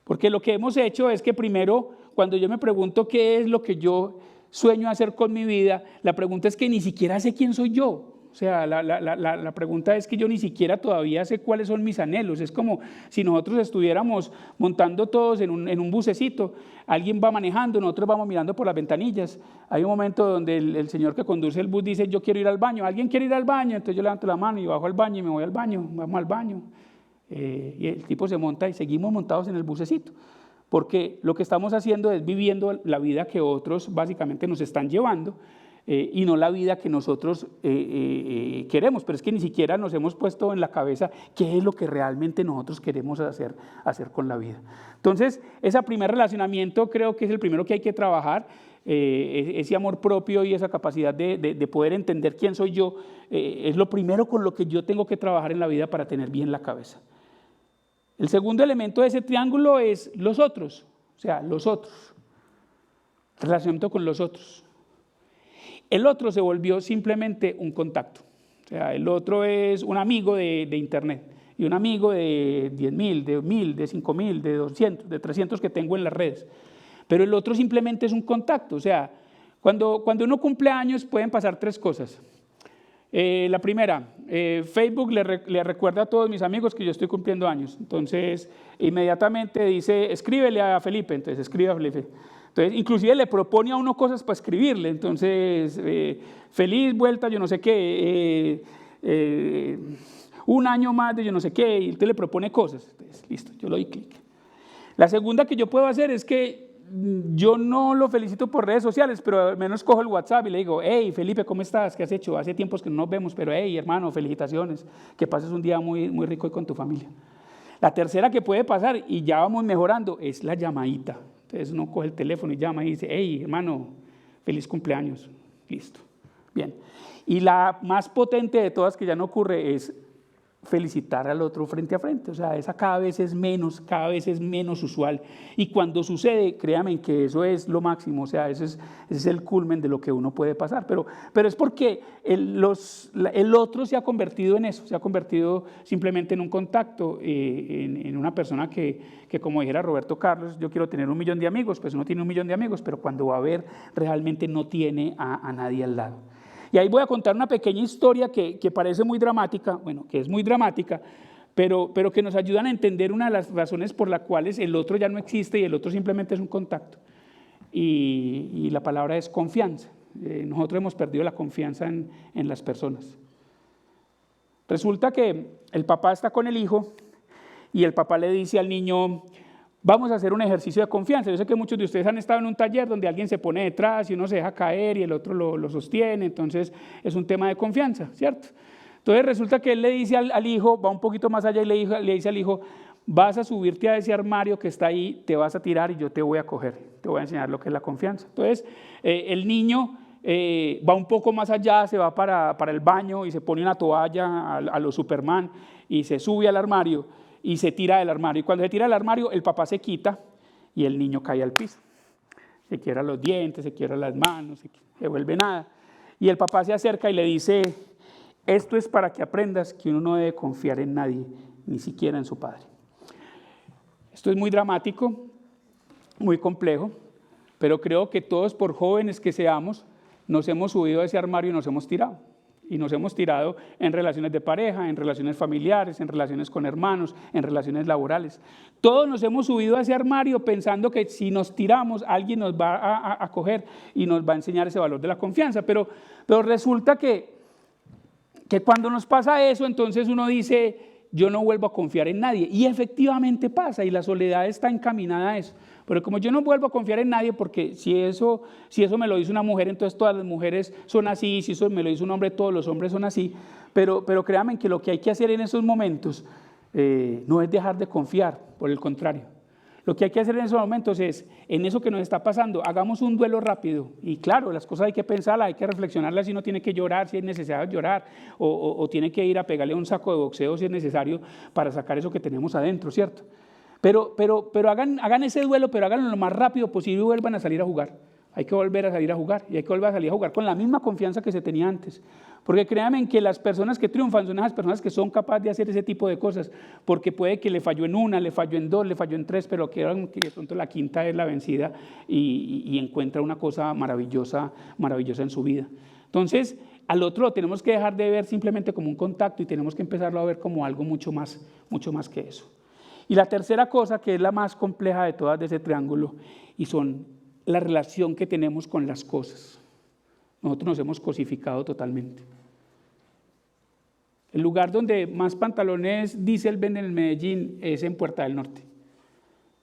Porque lo que hemos hecho es que primero, cuando yo me pregunto qué es lo que yo sueño hacer con mi vida, la pregunta es que ni siquiera sé quién soy yo. O sea, la pregunta es que yo ni siquiera todavía sé cuáles son mis anhelos. Es como si nosotros estuviéramos montando todos en un bucecito. Alguien va manejando, nosotros vamos mirando por las ventanillas. Hay un momento donde el señor que conduce el bus dice, yo quiero ir al baño. ¿Alguien quiere ir al baño? Entonces yo levanto la mano y bajo al baño y me voy al baño. Vamos al baño. Y el tipo se monta y seguimos montados en el bucecito, porque lo que estamos haciendo es viviendo la vida que otros básicamente nos están llevando, y no la vida que nosotros queremos, pero es que ni siquiera nos hemos puesto en la cabeza qué es lo que realmente nosotros queremos hacer con la vida. Entonces, ese primer relacionamiento creo que es el primero que hay que trabajar, ese amor propio y esa capacidad de poder entender quién soy yo, es lo primero con lo que yo tengo que trabajar en la vida para tener bien la cabeza. El segundo elemento de ese triángulo es los otros, o sea, los otros, relacionamiento con los otros. El otro se volvió simplemente un contacto, o sea, el otro es un amigo de internet y un amigo de 10.000, de 1.000, de 5.000, de 200, de 300 que tengo en las redes, pero el otro simplemente es un contacto, o sea, cuando uno cumple años pueden pasar tres cosas. La primera, Facebook le recuerda a todos mis amigos que yo estoy cumpliendo años, entonces inmediatamente dice, escríbele a Felipe, entonces escribe a Felipe. Entonces, inclusive le propone a uno cosas para escribirle, entonces, feliz vuelta, yo no sé qué, un año más de yo no sé qué, y usted le propone cosas, entonces, listo, yo le doy clic. La segunda que yo puedo hacer es que yo no lo felicito por redes sociales, pero al menos cojo el WhatsApp y le digo, hey Felipe, ¿cómo estás? ¿Qué has hecho? Hace tiempos que no nos vemos, pero hey hermano, felicitaciones, que pases un día muy, muy rico con tu familia. La tercera que puede pasar, y ya vamos mejorando, es la llamadita. Entonces uno coge el teléfono y llama y dice, hey hermano, feliz cumpleaños, listo, bien. Y la más potente de todas que ya no ocurre es felicitar al otro frente a frente, o sea, esa cada vez es menos usual, y cuando sucede, créanme que eso es lo máximo, o sea, ese es el culmen de lo que uno puede pasar, pero es porque el otro se ha convertido en eso, se ha convertido simplemente en un contacto, en una persona que como dijera Roberto Carlos, yo quiero tener 1 millón de amigos, pues uno tiene 1 millón de amigos, pero cuando va a ver, realmente no tiene a nadie al lado. Y ahí voy a contar una pequeña historia que parece muy dramática, bueno, que es muy dramática, pero que nos ayudan a entender una de las razones por las cuales el otro ya no existe y el otro simplemente es un contacto. Y la palabra es confianza. Nosotros hemos perdido la confianza en las personas. Resulta que el papá está con el hijo y el papá le dice al niño, vamos a hacer un ejercicio de confianza. Yo sé que muchos de ustedes han estado en un taller donde alguien se pone detrás y uno se deja caer y el otro lo sostiene, entonces es un tema de confianza, ¿cierto? Entonces resulta que él le dice al hijo, va un poquito más allá y le dice al hijo, vas a subirte a ese armario que está ahí, te vas a tirar y yo te voy a coger, te voy a enseñar lo que es la confianza. Entonces el niño va un poco más allá, se va para el baño y se pone una toalla a los Superman y se sube al armario y se tira del armario. Y cuando se tira del armario, el papá se quita y el niño cae al piso. Se quiebra los dientes, se quiebra las manos, se vuelve nada. Y el papá se acerca y le dice, esto es para que aprendas que uno no debe confiar en nadie, ni siquiera en su padre. Esto es muy dramático, muy complejo, pero creo que todos, por jóvenes que seamos, nos hemos subido a ese armario y nos hemos tirado. Y nos hemos tirado en relaciones de pareja, en relaciones familiares, en relaciones con hermanos, en relaciones laborales. Todos nos hemos subido a ese armario pensando que si nos tiramos, alguien nos va a coger y nos va a enseñar ese valor de la confianza. Pero resulta que cuando nos pasa eso, entonces uno dice, yo no vuelvo a confiar en nadie. Y efectivamente pasa, y la soledad está encaminada a eso. Pero como yo no vuelvo a confiar en nadie, porque si eso me lo dice una mujer, entonces todas las mujeres son así, si eso me lo dice un hombre, todos los hombres son así. Pero créanme que lo que hay que hacer en esos momentos no es dejar de confiar, por el contrario. Lo que hay que hacer en esos momentos es, en eso que nos está pasando, hagamos un duelo rápido. Y claro, las cosas hay que pensarlas, hay que reflexionarlas, si uno tiene que llorar, si es necesario llorar, o tiene que ir a pegarle un saco de boxeo si es necesario para sacar eso que tenemos adentro, ¿cierto? Pero hagan ese duelo, pero háganlo lo más rápido posible y vuelvan a salir a jugar. Hay que volver a salir a jugar y hay que volver a salir a jugar con la misma confianza que se tenía antes. Porque créanme que las personas que triunfan son esas personas que son capaces de hacer ese tipo de cosas, porque puede que le falló en una, le falló en 2, le falló en 3, pero que de pronto la quinta es la vencida y encuentra una cosa maravillosa en su vida. Entonces, al otro lo tenemos que dejar de ver simplemente como un contacto y tenemos que empezarlo a ver como algo mucho más que eso. Y la tercera cosa, que es la más compleja de todas de ese triángulo, y son la relación que tenemos con las cosas. Nosotros nos hemos cosificado totalmente. El lugar donde más pantalones diésel venden en Medellín es en Puerta del Norte.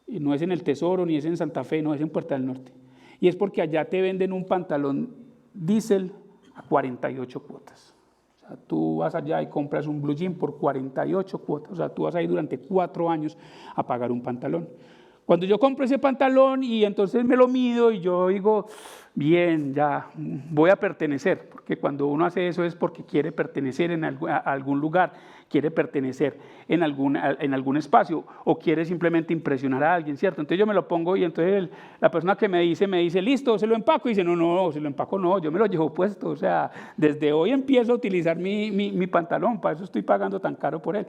Y no es en El Tesoro, ni es en Santa Fe, no, es en Puerta del Norte. Y es porque allá te venden un pantalón diésel a 48 cuotas. O sea, tú vas allá y compras un blue jean por 48 cuotas. O sea, tú vas a ir durante 4 años a pagar un pantalón. Cuando yo compro ese pantalón y entonces me lo mido y yo digo, bien, ya voy a pertenecer, porque cuando uno hace eso es porque quiere pertenecer a algún lugar, quiere pertenecer en algún espacio o quiere simplemente impresionar a alguien, ¿cierto? Entonces yo me lo pongo y entonces la persona que me dice, listo, se lo empaco, y dice, no, se lo empaco no, yo me lo llevo puesto, o sea, desde hoy empiezo a utilizar mi pantalón, para eso estoy pagando tan caro por él.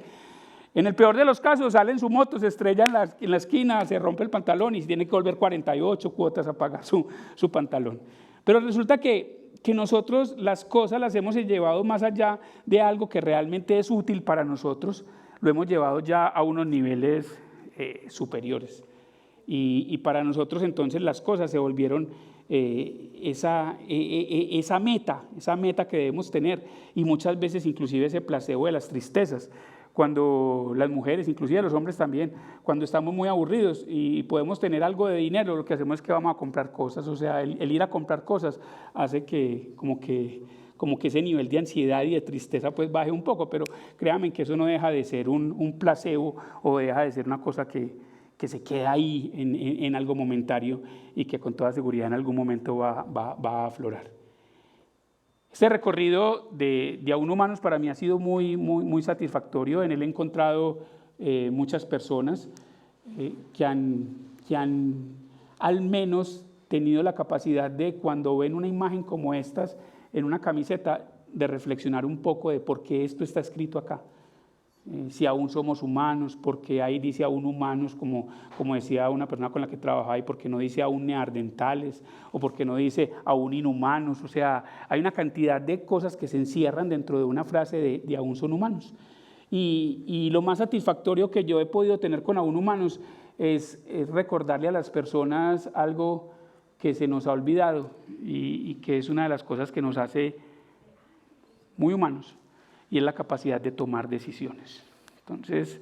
En el peor de los casos, sale en su moto, se estrella en la esquina, se rompe el pantalón y tiene que volver 48 cuotas a pagar su pantalón. Pero resulta que nosotros las cosas las hemos llevado más allá de algo que realmente es útil para nosotros, lo hemos llevado ya a unos niveles superiores. Y para nosotros entonces las cosas se volvieron esa meta que debemos tener, y muchas veces inclusive ese placebo de las tristezas. Cuando las mujeres, inclusive los hombres también, cuando estamos muy aburridos y podemos tener algo de dinero, lo que hacemos es que vamos a comprar cosas. O sea, el ir a comprar cosas hace que como que ese nivel de ansiedad y de tristeza pues baje un poco, pero créanme que eso no deja de ser un placebo, o deja de ser una cosa que se queda ahí en algo momentario y que con toda seguridad en algún momento va a aflorar. Este recorrido de Aún Humanos para mí ha sido muy satisfactorio. En él he encontrado muchas personas que han al menos tenido la capacidad de, cuando ven una imagen como estas en una camiseta, de reflexionar un poco de por qué esto está escrito acá. Si aún somos humanos, porque ahí dice aún humanos, como decía una persona con la que trabajaba, y porque no dice aún neandertales, o porque no dice aún inhumanos. O sea, hay una cantidad de cosas que se encierran dentro de una frase de aún son humanos. Y lo más satisfactorio que yo he podido tener con aún humanos es recordarle a las personas algo que se nos ha olvidado y que es una de las cosas que nos hace muy humanos, y es la capacidad de tomar decisiones. Entonces,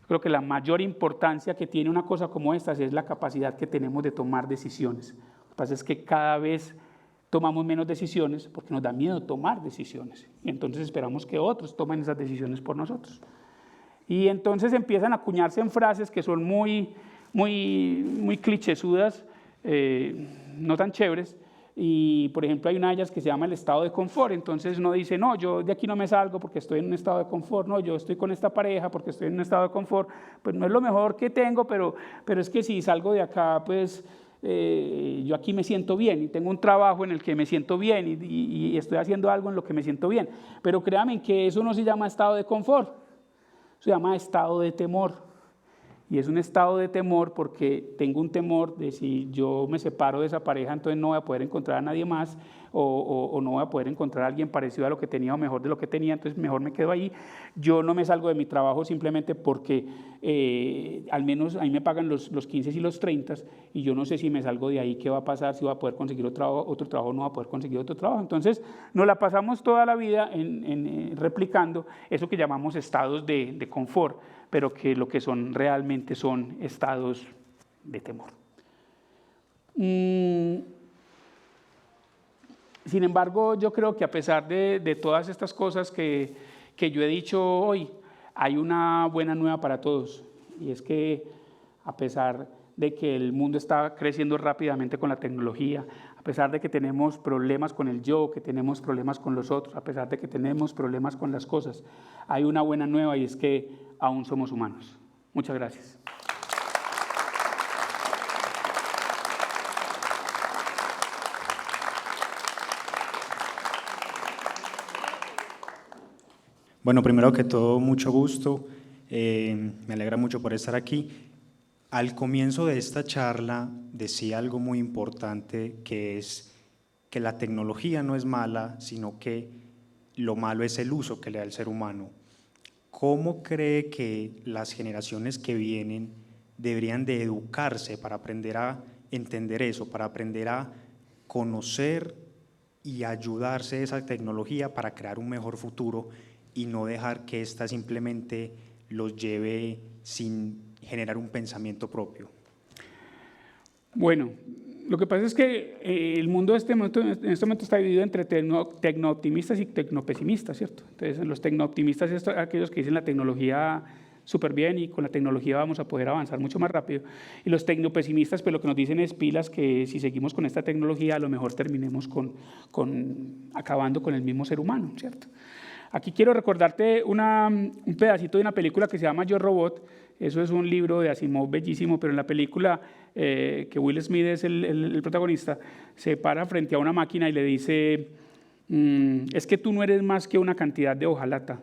creo que la mayor importancia que tiene una cosa como esta es la capacidad que tenemos de tomar decisiones. Lo que pasa es que cada vez tomamos menos decisiones porque nos da miedo tomar decisiones, y entonces esperamos que otros tomen esas decisiones por nosotros. Y entonces empiezan a acuñarse en frases que son muy clichésudas, no tan chéveres. Y por ejemplo hay una de ellas que se llama el estado de confort. Entonces uno dice, no, yo de aquí no me salgo porque estoy en un estado de confort, no, yo estoy con esta pareja porque estoy en un estado de confort, pues no es lo mejor que tengo, pero es que si salgo de acá, pues yo aquí me siento bien y tengo un trabajo en el que me siento bien y estoy haciendo algo en lo que me siento bien. Pero créanme que eso no se llama estado de confort, se llama estado de temor. Y es un estado de temor porque tengo un temor de, si yo me separo de esa pareja, entonces no voy a poder encontrar a nadie más, o no voy a poder encontrar a alguien parecido a lo que tenía o mejor de lo que tenía, entonces mejor me quedo ahí. Yo no me salgo de mi trabajo simplemente porque al menos a mí me pagan los 15 y los 30, y yo no sé si me salgo de ahí qué va a pasar, si voy a poder conseguir otro trabajo o no voy a poder conseguir otro trabajo. Entonces nos la pasamos toda la vida replicando eso que llamamos estados de confort, pero que lo que son realmente son estados de temor. Sin embargo, yo creo que a pesar de todas estas cosas que yo he dicho hoy, hay una buena nueva para todos, y es que a pesar de que el mundo está creciendo rápidamente con la tecnología, a pesar de que tenemos problemas con el yo, que tenemos problemas con los otros, a pesar de que tenemos problemas con las cosas, hay una buena nueva, y es que aún somos humanos. Muchas gracias. Bueno, primero que todo, mucho gusto. Me alegra mucho por estar aquí. Al comienzo de esta charla decía algo muy importante, que es que la tecnología no es mala, sino que lo malo es el uso que le da el ser humano. ¿Cómo cree que las generaciones que vienen deberían de educarse para aprender a entender eso, para aprender a conocer y ayudarse de esa tecnología para crear un mejor futuro y no dejar que ésta simplemente los lleve sin generar un pensamiento propio? Bueno, lo que pasa es que el mundo en este momento está dividido entre tecnooptimistas y tecnopesimistas, ¿cierto? Entonces, los tecnooptimistas son aquellos que dicen la tecnología súper bien y con la tecnología vamos a poder avanzar mucho más rápido. Y los tecnopesimistas, pues lo que nos dicen es pilas, que si seguimos con esta tecnología a lo mejor terminemos acabando con el mismo ser humano, ¿cierto? Aquí quiero recordarte un pedacito de una película que se llama Yo, Robot. Eso es un libro de Asimov bellísimo, pero en la película que Will Smith es el protagonista, se para frente a una máquina y le dice, es que tú no eres más que una cantidad de hojalata,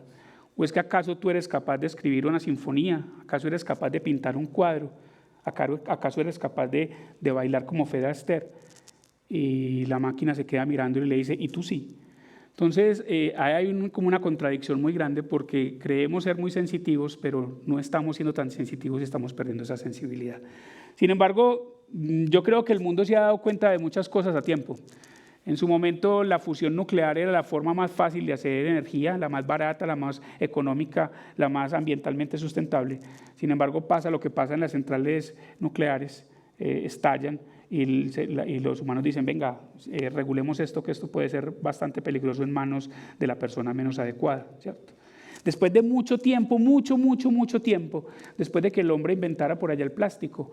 o es que acaso tú eres capaz de escribir una sinfonía, acaso eres capaz de pintar un cuadro, acaso eres capaz de bailar como Fred Astaire. Y la máquina se queda mirando y le dice, y tú sí. Entonces, hay como una contradicción muy grande porque creemos ser muy sensitivos, pero no estamos siendo tan sensitivos y estamos perdiendo esa sensibilidad. Sin embargo, yo creo que el mundo se ha dado cuenta de muchas cosas a tiempo. En su momento, la fusión nuclear era la forma más fácil de hacer energía, la más barata, la más económica, la más ambientalmente sustentable. Sin embargo, pasa lo que pasa en las centrales nucleares, estallan, y los humanos dicen, venga, regulemos esto, que esto puede ser bastante peligroso en manos de la persona menos adecuada, ¿cierto? Después de mucho tiempo, mucho tiempo, después de que el hombre inventara por allá el plástico,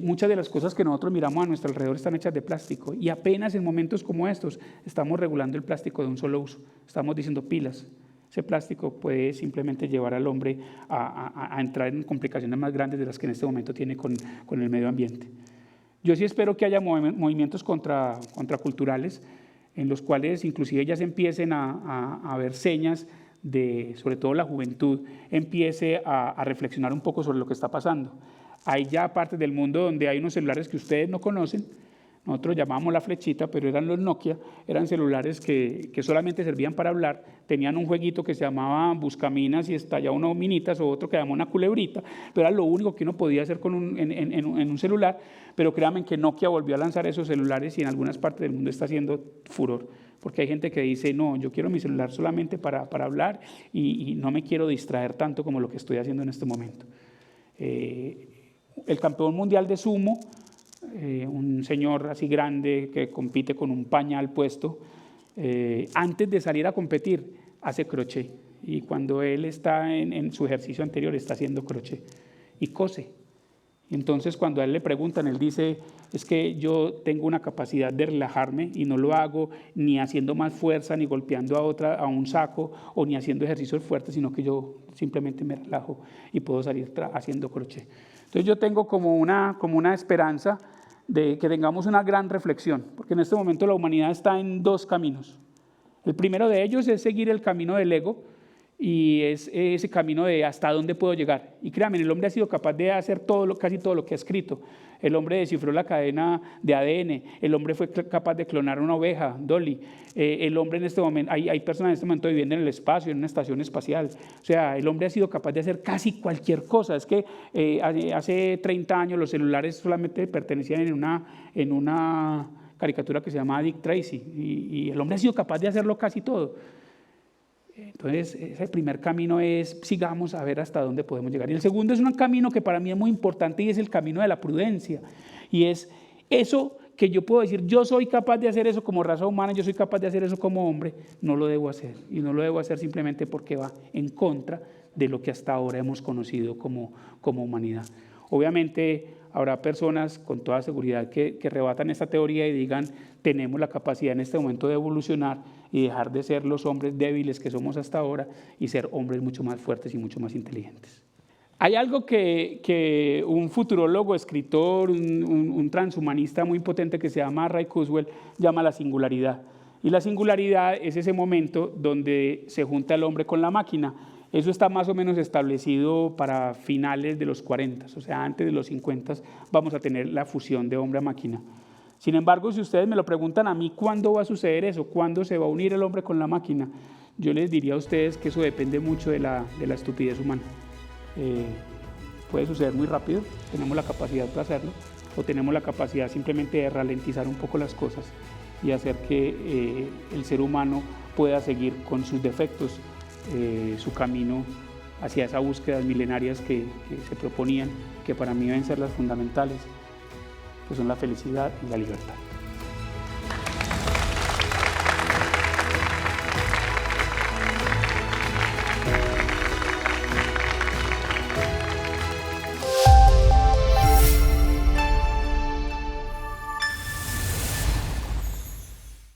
muchas de las cosas que nosotros miramos a nuestro alrededor están hechas de plástico, y apenas en momentos como estos estamos regulando el plástico de un solo uso, estamos diciendo pilas. Ese plástico puede simplemente llevar al hombre a entrar en complicaciones más grandes de las que en este momento tiene con el medio ambiente. Yo sí espero que haya movimientos contraculturales en los cuales inclusive ya se empiecen a ver señas de, sobre todo la juventud, empiece a reflexionar un poco sobre lo que está pasando. Hay ya partes del mundo donde hay unos celulares que ustedes no conocen, nosotros llamábamos la flechita, pero eran los Nokia, eran celulares que solamente servían para hablar, tenían un jueguito que se llamaba Buscaminas y estallaba unas minitas, o otro que llamaba una culebrita, pero era lo único que uno podía hacer en un celular. Pero créanme que Nokia volvió a lanzar esos celulares y en algunas partes del mundo está haciendo furor, porque hay gente que dice, no, yo quiero mi celular solamente para hablar y no me quiero distraer tanto como lo que estoy haciendo en este momento. El campeón mundial de sumo, un señor así grande que compite con un pañal puesto, antes de salir a competir hace crochet, y cuando él está en su ejercicio anterior está haciendo crochet y cose. Entonces, cuando a él le preguntan, él dice, es que yo tengo una capacidad de relajarme y no lo hago ni haciendo más fuerza, ni golpeando a un saco, o ni haciendo ejercicios fuertes, sino que yo simplemente me relajo y puedo salir haciendo crochet. Entonces, yo tengo como una esperanza de que tengamos una gran reflexión, porque en este momento la humanidad está en dos caminos. El primero de ellos es seguir el camino del ego, y es ese camino de hasta dónde puedo llegar. Y créanme, el hombre ha sido capaz de hacer casi todo lo que ha escrito. El hombre descifró la cadena de ADN, el hombre fue capaz de clonar una oveja, Dolly. El hombre en este momento, hay personas en este momento viviendo en el espacio, en una estación espacial. O sea, el hombre ha sido capaz de hacer casi cualquier cosa. Es que hace 30 años los celulares solamente pertenecían en una caricatura que se llamaba Dick Tracy, y el hombre ha sido capaz de hacerlo casi todo. Entonces, ese primer camino es, sigamos a ver hasta dónde podemos llegar. Y el segundo es un camino que para mí es muy importante, y es el camino de la prudencia. Y es eso que yo puedo decir, yo soy capaz de hacer eso como raza humana, yo soy capaz de hacer eso como hombre, no lo debo hacer. Y no lo debo hacer simplemente porque va en contra de lo que hasta ahora hemos conocido como humanidad. Obviamente, habrá personas con toda seguridad que rebatan esta teoría y digan, tenemos la capacidad en este momento de evolucionar y dejar de ser los hombres débiles que somos hasta ahora y ser hombres mucho más fuertes y mucho más inteligentes. Hay algo que un futurólogo, escritor, un transhumanista muy potente que se llama Ray Kurzweil, llama la singularidad. Y la singularidad es ese momento donde se junta el hombre con la máquina. Eso está más o menos establecido para finales de los 40, o sea, antes de los 50 vamos a tener la fusión de hombre a máquina. Sin embargo, si ustedes me lo preguntan a mí, ¿cuándo va a suceder eso? ¿Cuándo se va a unir el hombre con la máquina? Yo les diría a ustedes que eso depende mucho de la estupidez humana. Puede suceder muy rápido, tenemos la capacidad para hacerlo, o tenemos la capacidad simplemente de ralentizar un poco las cosas y hacer que el ser humano pueda seguir con sus defectos, su camino hacia esas búsquedas milenarias que se proponían, que para mí deben ser las fundamentales, que son la felicidad y la libertad.